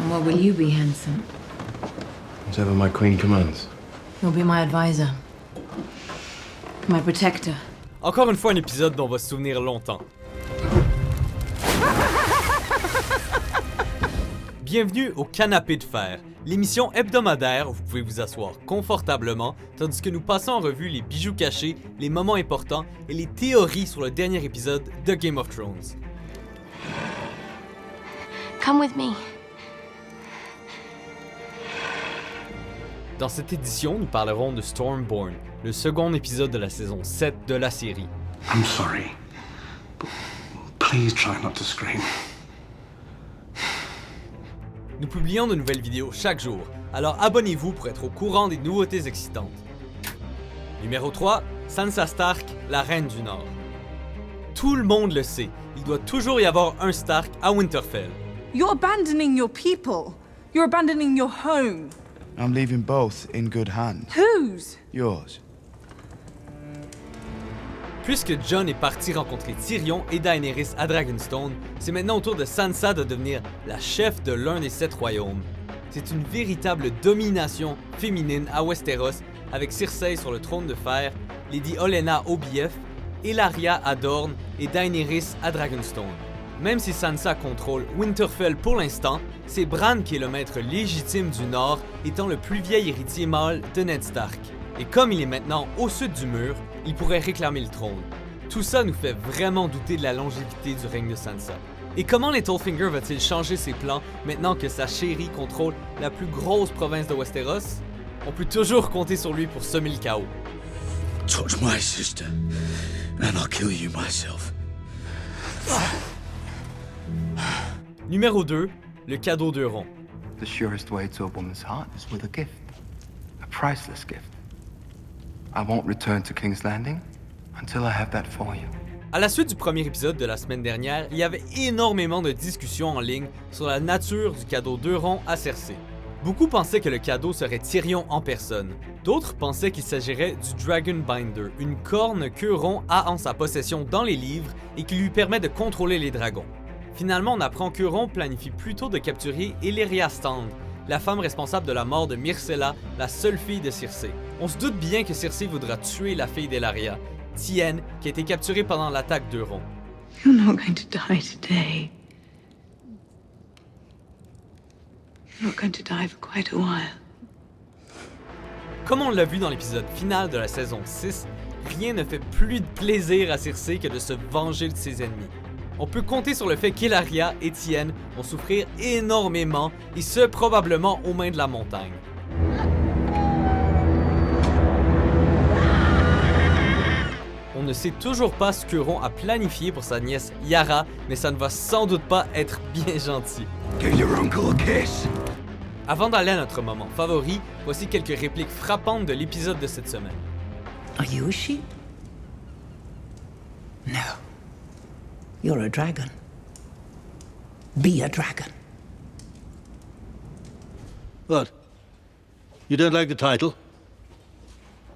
And what will you be, handsome? Whatever my queen commands. You'll be my advisor. My protector. Encore une fois un épisode dont on va se souvenir longtemps. Bienvenue au Canapé de Fer, l'émission hebdomadaire où vous pouvez vous asseoir confortablement tandis que nous passons en revue les bijoux cachés, les moments importants et les théories sur le dernier épisode de Game of Thrones. Come with me. Dans cette édition, nous parlerons de Stormborn, le second épisode de la saison 7 de la série. I'm sorry, but please try not to scream. Nous publions de nouvelles vidéos chaque jour, alors abonnez-vous pour être au courant des nouveautés excitantes. Numéro 3, Sansa Stark, la Reine du Nord. Tout le monde le sait, il doit toujours y avoir un Stark à Winterfell. You're abandoning your people. You're abandoning your home. I'm leaving both in good hands. Whose? Yours. Puisque Jon est parti rencontrer Tyrion et Daenerys à Dragonstone, c'est maintenant au tour de Sansa de devenir la chef de l'un des 7 royaumes. C'est une véritable domination féminine à Westeros, avec Cersei sur le trône de fer, Lady Olenna au Bief, Ellaria à Dorne et Daenerys à Dragonstone. Même si Sansa contrôle Winterfell pour l'instant, c'est Bran qui est le maître légitime du Nord, étant le plus vieil héritier mâle de Ned Stark. Et comme il est maintenant au sud du mur, il pourrait réclamer le trône. Tout ça nous fait vraiment douter de la longévité du règne de Sansa. Et comment Littlefinger va-t-il changer ses plans maintenant que sa chérie contrôle la plus grosse province de Westeros? On peut toujours compter sur lui pour semer le chaos. Touch my sister, and I'll kill you myself. Numéro 2, le cadeau d'Euron. The surest way to a woman's heart is with a gift. A priceless gift. I won't return to King's Landing until I have that for you. À la suite du premier épisode de la semaine dernière, il y avait énormément de discussions en ligne sur la nature du cadeau d'Euron à Cersei. Beaucoup pensaient que le cadeau serait Tyrion en personne. D'autres pensaient qu'il s'agirait du Dragon Binder, une corne qu'Euron a en sa possession dans les livres et qui lui permet de contrôler les dragons. Finalement, on apprend qu'Euron planifie plutôt de capturer Ellaria Stand, la femme responsable de la mort de Myrcella, la seule fille de Cersei. On se doute bien que Cersei voudra tuer la fille d'Ellaria, Tienne, qui a été capturée pendant l'attaque d'Euron. You're not going to die today. You're not going to die for quite a while. Comme on l'a vu dans l'épisode final de la saison 6, rien ne fait plus de plaisir à Cersei que de se venger de ses ennemis. On peut compter sur le fait qu'Ellaria et Tienne vont souffrir énormément, et ce probablement aux mains de la montagne. On ne sait toujours pas ce qu'Euron a planifié pour sa nièce Yara, mais ça ne va sans doute pas être bien gentil. Give your uncle a kiss. Avant d'aller à notre moment favori, voici quelques répliques frappantes de l'épisode de cette semaine. Are you a sheep? No. You're a dragon. Be a dragon. What? You don't like the title?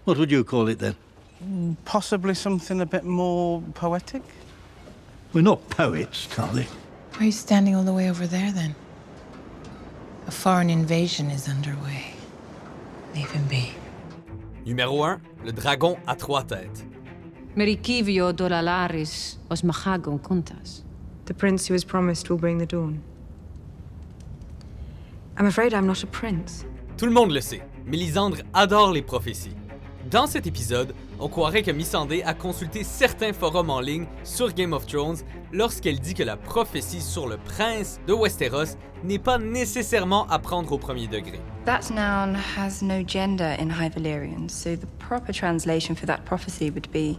What would you call it then? Possibly something a bit more poetic? We're not poets, darling. Why are you standing all the way over there, then? A foreign invasion is underway. Leave him be. Numéro 1, le dragon à 3 têtes. Merikivio dolalaris os machagon kuntas. The prince who was promised will bring the dawn. I'm afraid I'm not a prince. Tout le monde le sait, Mélisandre adore les prophéties. Dans cet épisode, on croirait que Missandei a consulté certains forums en ligne sur Game of Thrones lorsqu'elle dit que la prophétie sur le prince de Westeros n'est pas nécessairement à prendre au premier degré. That noun has no gender in High Valyrian, so the proper translation for that prophecy would be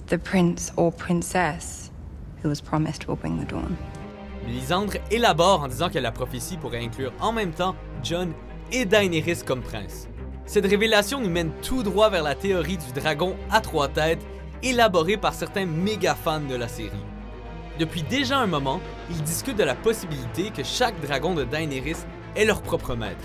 the prince or princess who was promised will bring the dawn. Mélisandre élabore en disant que la prophétie pourrait inclure en même temps Jon et Daenerys comme prince. Cette révélation nous mène tout droit vers la théorie du dragon à 3 têtes, élaborée par certains méga fans de la série. Depuis déjà un moment, ils discutent de la possibilité que chaque dragon de Daenerys ait leur propre maître.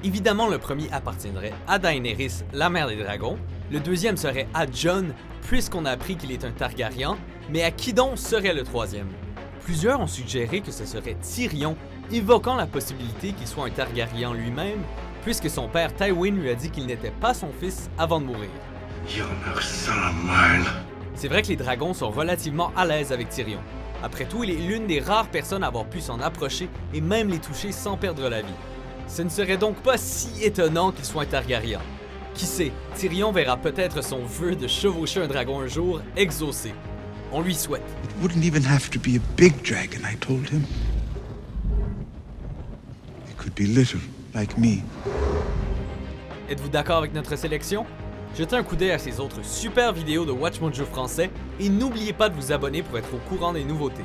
Évidemment, le premier appartiendrait à Daenerys, la mère des dragons, le deuxième serait à Jon, puisqu'on a appris qu'il est un Targaryen, mais à qui donc serait le troisième? Plusieurs ont suggéré que ce serait Tyrion, évoquant la possibilité qu'il soit un Targaryen lui-même, puisque son père Tywin lui a dit qu'il n'était pas son fils avant de mourir. You're no son of mine. C'est vrai que les dragons sont relativement à l'aise avec Tyrion. Après tout, il est l'une des rares personnes à avoir pu s'en approcher et même les toucher sans perdre la vie. Ce ne serait donc pas si étonnant qu'il soit un Targaryen. Qui sait, Tyrion verra peut-être son vœu de chevaucher un dragon un jour exaucé. On lui souhaite. It wouldn't even have to be a big dragon, I told him. It could be little, like me. Êtes-vous d'accord avec notre sélection? Jetez un coup d'œil à ces autres super vidéos de Watch Mojo français et n'oubliez pas de vous abonner pour être au courant des nouveautés.